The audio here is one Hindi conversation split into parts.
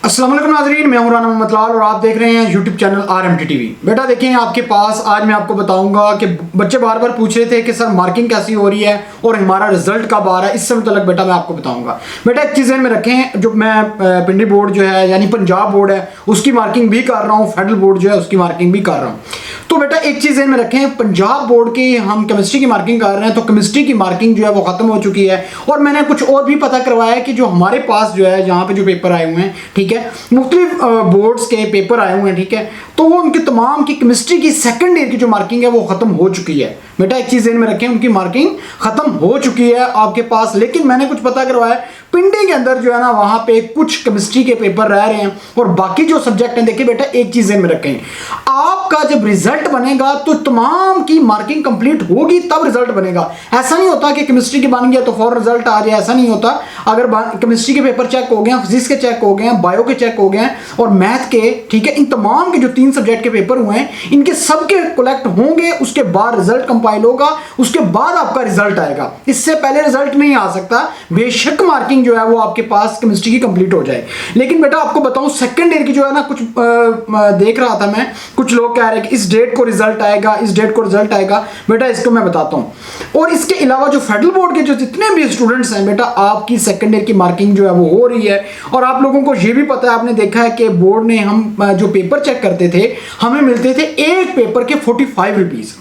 अस्सलाम वालेकुम नाज़रीन, मैं हूं राना मोहम्मद लाल और आप देख रहे हैं यूट्यूब चैनल RMT TV। बेटा देखें, आपके पास आज मैं आपको बताऊंगा कि बच्चे बार बार पूछ रहे थे कि सर मार्किंग कैसी हो रही है और हमारा रिजल्ट कब आ रहा है। इससे मुतल्लिक बेटा मैं आपको बताऊंगा। बेटा एक चीज़ में रखें, जो मैं पिंडी बोर्ड जो है यानी पंजाब बोर्ड है उसकी मार्किंग भी कर रहा हूँ, फेडरल बोर्ड जो है उसकी मार्किंग भी कर रहा हूँ। तो बेटा एक चीज़ में रखें, पंजाब बोर्ड की हम केमिस्ट्री की मार्किंग कर रहे हैं तो केमिस्ट्री की मार्किंग जो है वो ख़त्म हो चुकी है। और मैंने कुछ और भी पता करवाया कि जो हमारे पास जो है यहाँ पे जो पेपर आए हुए हैं, ठीक है, मुख्तलिफ बोर्ड्स के पेपर आए हुए हैं, ठीक है, तो वो उनके तमाम की केमिस्ट्री की सेकंड ईयर की जो मार्किंग है वो ख़त्म हो चुकी है। बेटा एक चीज़ में रखें, उनकी मार्किंग ख़त्म हो चुकी है आपके पास। लेकिन मैंने कुछ पता करवाया, पिंडी के अंदर जो है ना वहाँ पे कुछ केमिस्ट्री के पेपर रह रहे हैं और बाकी जो सब्जेक्ट हैं। देखिए बेटा एक चीज़ में रखें, आपका जब रिजल्ट बनेगा तो तमाम की मार्किंग कंप्लीट होगी तब रिजल्ट बनेगा। ऐसा नहीं होता कि केमिस्ट्री की बन गया तो फौरन रिजल्ट आ जाए, ऐसा नहीं होता। अगर केमिस्ट्री के पेपर चेक हो गए हैं, फिजिक्स के चेक हो गए हैं, बायो के चेक हो गए हैं और मैथ के, ठीक है, इन तमाम के जो 3 सब्जेक्ट के पेपर हुए हैं इनके सबके कलेक्ट होंगे, उसके बाद रिजल्ट कंपाइल होगा, उसके बाद आपका रिजल्ट आएगा। इससे पहले रिजल्ट नहीं आ सकता। बेशक मार्किंग जो है वो आपके पास केमिस्ट्री की कंप्लीट हो जाए। लेकिन बेटा आपको बताऊं, सेकंड ईयर की जो है ना, कुछ देख रहा था मैं, कुछ लोग कह रहे हैं कि इस डेट को रिजल्ट आएगा, इस डेट को रिजल्ट आएगा। बेटा इसको मैं बताता हूं। और इसके अलावा जो फेडरल बोर्ड के जो जितने भी स्टूडेंट्स हैं बेटा, आपकी सेकंड ईयर की मार्किंग जो है वो हो रही है। और आप लोगों को ये भी पता है, आपने देखा है कि बोर्ड ने हम जो पेपर चेक करते थे हमें मिलते थे एक पेपर के 45 रुपीज,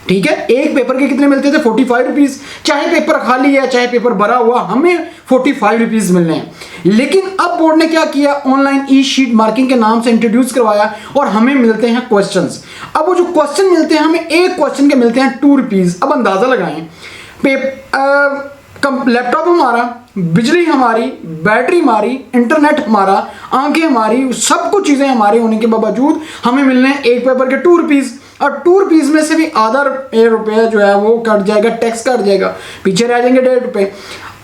ठीक है। एक पेपर के कितने मिलते थे? 45 रुपीज। चाहे पेपर खाली है चाहे पेपर भरा हुआ, हमें 45 रुपीज मिलने हैं। लेकिन अब बोर्ड ने क्या किया, ऑनलाइन ई शीट मार्किंग के नाम से इंट्रोड्यूस करवाया और हमें मिलते हैं क्वेश्चंस। अब वो जो क्वेश्चन मिलते हैं हमें, एक क्वेश्चन के मिलते हैं 2 रुपीज। अब अंदाजा लगाएं, लैपटॉप हमारा, बिजली हमारी, बैटरी हमारी, इंटरनेट हमारा, आंखें हमारी, सब कुछ चीज़ें हमारी होने के बावजूद हमें मिलने हैं एक पेपर के 2 रुपीज़। और 2 रुपीज़ में से भी आधा रुपया जो है वो कट जाएगा, टैक्स कट जाएगा, पीछे रह जाएंगे 1.5 रुपये।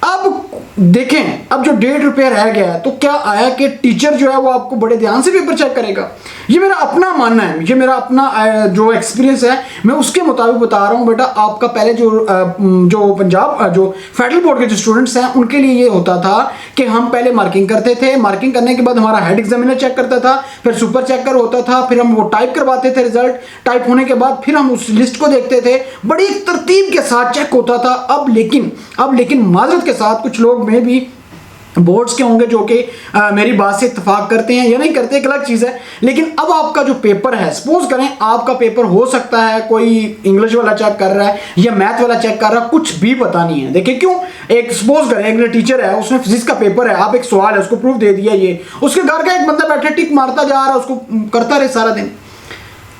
अब देखें, अब जो 1.5 रुपया रह गया है तो क्या आया कि टीचर जो है वो आपको बड़े ध्यान से पेपर चेक करेगा। ये मेरा अपना मानना है, ये मेरा अपना जो एक्सपीरियंस है मैं उसके मुताबिक बता रहा हूँ। बेटा आपका पहले जो पंजाब जो फेडरल बोर्ड के जो स्टूडेंट्स हैं उनके लिए ये होता था कि हम पहले मार्किंग करते थे, मार्किंग करने के बाद हमारा हेड एग्जामिनर चेक करता था, फिर सुपर चेकर होता था, फिर हम वो टाइप करवाते थे, रिजल्ट टाइप होने के बाद फिर हम उस लिस्ट को देखते थे, बड़ी तरतीब के साथ चेक होता था। अब लेकिन माजरत के साथ कुछ लोग में भी बोर्ड्स के होंगे जो कि मेरी बात से इत्तेफाक करते हैं या नहीं करते, एक अलग चीज़ है। लेकिन अब आपका जो पेपर है, सपोज करें आपका पेपर हो सकता है कोई इंग्लिश वाला चेक कर रहा है या मैथ वाला चेक कर रहा है, कुछ भी पता नहीं है। देखिए क्यों, एक सपोज करें एक टीचर है, उसने फिजिक्स का पेपर है, आप एक सवाल है उसको प्रूफ दे दिया, ये उसके घर का एक बंदा बैठा टिक मारता जा रहा है, उसको करता रहे सारा दिन,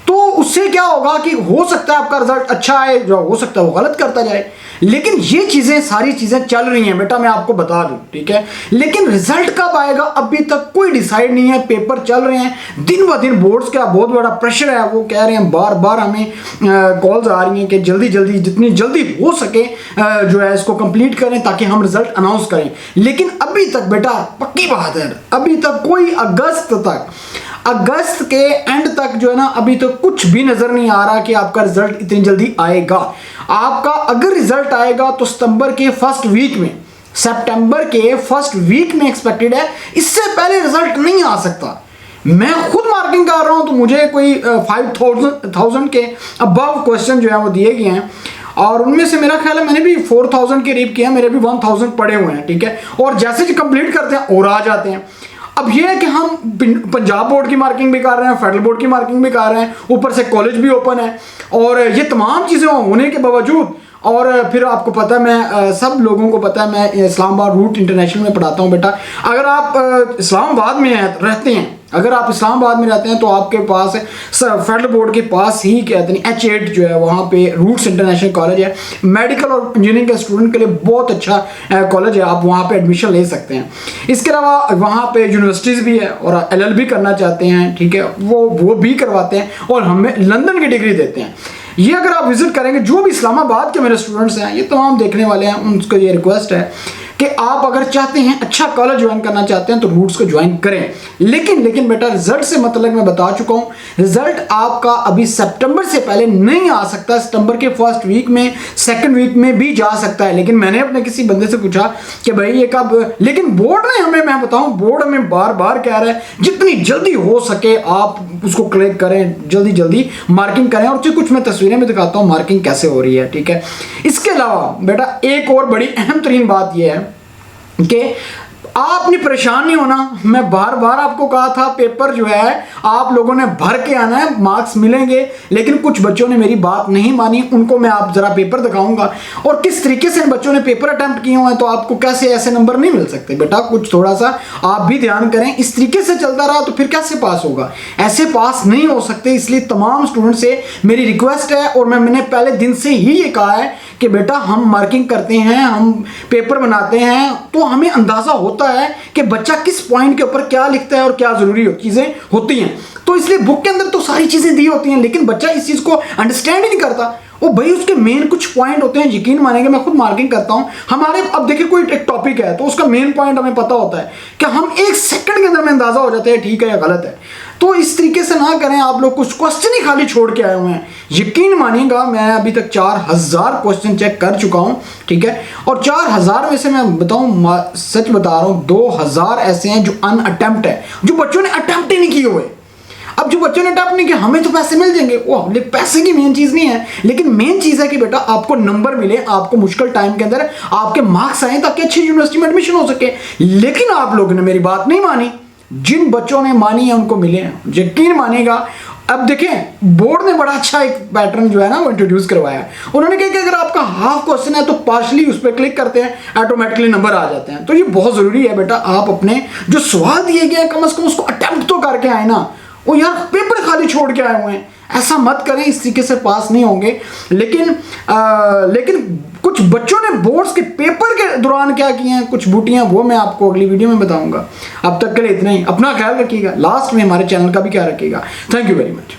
तो उससे क्या होगा कि हो सकता है आपका रिजल्ट अच्छा आए, जो हो सकता है वो गलत करता जाए। लेकिन ये चीजें, सारी चीजें चल रही हैं बेटा, मैं आपको बता दूं, ठीक है। लेकिन रिजल्ट कब आएगा अभी तक कोई डिसाइड नहीं है। पेपर चल रहे हैं, दिन ब दिन बोर्ड्स का बहुत बड़ा प्रेशर है, वो कह रहे हैं, बार बार हमें कॉल्स आ रही हैं कि जल्दी जल्दी, जितनी जल्दी हो सके जो है इसको कंप्लीट करें ताकि हम रिजल्ट अनाउंस करें। लेकिन अभी तक बेटा पक्की बात है, अभी तक कोई अगस्त के एंड तक जो है ना, अभी तो कुछ भी नजर नहीं आ रहा कि आपका रिजल्ट इतनी जल्दी आएगा। आपका अगर रिजल्ट आएगा तो सितंबर के फर्स्ट वीक में एक्सपेक्टेड है, इससे पहले रिजल्ट नहीं आ सकता। मैं खुद मार्किंग कर रहा हूं तो मुझे कोई 5,000 के अबव क्वेश्चन जो है वो दिए गए हैं और उनमें से मेरा ख्याल है मैंने भी 4,000 के करीब किया, मेरे भी 1,000 पड़े हुए हैं, ठीक है। और जैसे ही कंप्लीट करते हैं और आ जाते हैं। अब ये है कि हम पंजाब बोर्ड की मार्किंग भी कर रहे हैं, फेडरल बोर्ड की मार्किंग भी कर रहे हैं, ऊपर से कॉलेज भी ओपन है और ये तमाम चीज़ें होने के बावजूद, और फिर आपको पता है, मैं सब लोगों को पता है, मैं इस्लामाबाद रूट इंटरनेशनल में पढ़ाता हूँ बेटा। अगर आप इस्लामाबाद में रहते हैं, अगर आप इस्लामाबाद में रहते हैं तो आपके पास फेडरल बोर्ड के पास ही कहते हैं H8 जो है, वहाँ पे रूट्स इंटरनेशनल कॉलेज है, मेडिकल और इंजीनियरिंग के स्टूडेंट के लिए बहुत अच्छा कॉलेज है, आप वहाँ पे एडमिशन ले सकते हैं। इसके अलावा वहाँ पे यूनिवर्सिटीज़ भी है और LLB करना चाहते हैं, ठीक है, वो भी करवाते हैं और हमें लंदन की डिग्री देते हैं। ये अगर आप विजिट करेंगे, जो भी इस्लामाबाद के मेरे स्टूडेंट्स हैं ये तमाम देखने वाले हैं, उनको ये रिक्वेस्ट है कि आप अगर चाहते हैं अच्छा कॉलेज ज्वाइन करना चाहते हैं तो रूट्स को ज्वाइन करें। लेकिन बेटा रिजल्ट से मतलब मैं बता चुका हूं, रिजल्ट आपका अभी सितंबर से पहले नहीं आ सकता। सितंबर के फर्स्ट वीक में, सेकंड वीक में भी जा सकता है। लेकिन मैंने अपने किसी बंदे से पूछा कि भाई ये कब, लेकिन बोर्ड ने हमें, मैं बताऊं, बोर्ड हमें बार बार कह रहा है जितनी जल्दी हो सके आप उसको क्लिक करें, जल्दी मार्किंग करें। और कुछ मैं तस्वीरें में दिखाता हूं मार्किंग कैसे हो रही है, ठीक है। इसके अलावा बेटा एक और बड़ी अहम तरीन बात यह है कि आपने परेशान नहीं होना। मैं बार बार आपको कहा था पेपर जो है आप लोगों ने भर के आना है, मार्क्स मिलेंगे। लेकिन कुछ बच्चों ने मेरी बात नहीं मानी, उनको मैं आप जरा पेपर दिखाऊंगा और किस तरीके से बच्चों ने पेपर अटेम्प्ट किए हुए हैं। तो आपको कैसे ऐसे नंबर नहीं मिल सकते बेटा, कुछ थोड़ा सा आप भी ध्यान करें। इस तरीके से चलता रहा तो फिर कैसे पास होगा, ऐसे पास नहीं हो सकते। इसलिए तमाम स्टूडेंट से मेरी रिक्वेस्ट है और मैंने पहले दिन से ही ये कहा है कि बेटा हम मार्किंग करते हैं, हम पेपर बनाते हैं तो हमें अंदाजा होता है कि बच्चा किस पॉइंट के ऊपर क्या लिखता है और क्या जरूरी चीजें होती हैं। तो इसलिए बुक के अंदर तो सारी चीजें दी होती हैं, लेकिन बच्चा इस चीज को अंडरस्टैंड ही नहीं करता। वो भाई उसके मेन कुछ पॉइंट होते हैं, यकीन मानेंगे मैं खुद मार्किंग करता हूं हमारे। अब देखिए कोई एक टॉपिक है तो उसका मेन पॉइंट हमें पता होता है कि हम एक सेकंड के अंदर में अंदाजा हो जाता है ठीक है या गलत है। तो इस तरीके से ना करें आप लोग, कुछ क्वेश्चन ही खाली छोड़ के आए हुए हैं। यकीन मानिएगा मैं अभी तक 4000 क्वेश्चन चेक कर चुका हूं, ठीक है। और 4000 में से मैं बताऊं, सच बता रहा हूं, 2000 ऐसे हैं जो अनअटेम्प्ट है, जो बच्चों ने अटेम्प्ट ही नहीं किए हुए। अब जो बच्चों ने अटेम्प्ट नहीं किया हमें तो पैसे मिल जाएंगे, वो पैसे की मेन चीज नहीं है। लेकिन मेन चीज है कि बेटा आपको नंबर मिले, आपको मुश्किल टाइम के अंदर आपके मार्क्स आए ताकि अच्छी यूनिवर्सिटी में एडमिशन हो सके। लेकिन आप लोगों ने मेरी बात नहीं मानी, जिन बच्चों ने मानी है उनको मिले हैं, यकीन मानेगा। अब देखें बोर्ड ने बड़ा अच्छा एक पैटर्न जो है ना वो इंट्रोड्यूस करवाया। उन्होंने कहा कि अगर आपका हाफ क्वेश्चन है तो पार्शली उस पर क्लिक करते हैं, ऑटोमेटिकली नंबर आ जाते हैं। तो ये बहुत जरूरी है बेटा, आप अपने जो सवाल दिए गए कम से कम उसको अटेम्प्ट तो करके आए ना। वो यार पेपर खाली छोड़ के आए हुए हैं, ऐसा मत करें, इस तरीके से पास नहीं होंगे। लेकिन कुछ बच्चों ने बोर्ड्स के पेपर के दौरान क्या किए हैं, कुछ बूटियां, वो मैं आपको अगली वीडियो में बताऊंगा। अब तक के लिए इतना ही, अपना ख्याल रखिएगा, लास्ट में हमारे चैनल का भी ख्याल रखिएगा। Thank you very much.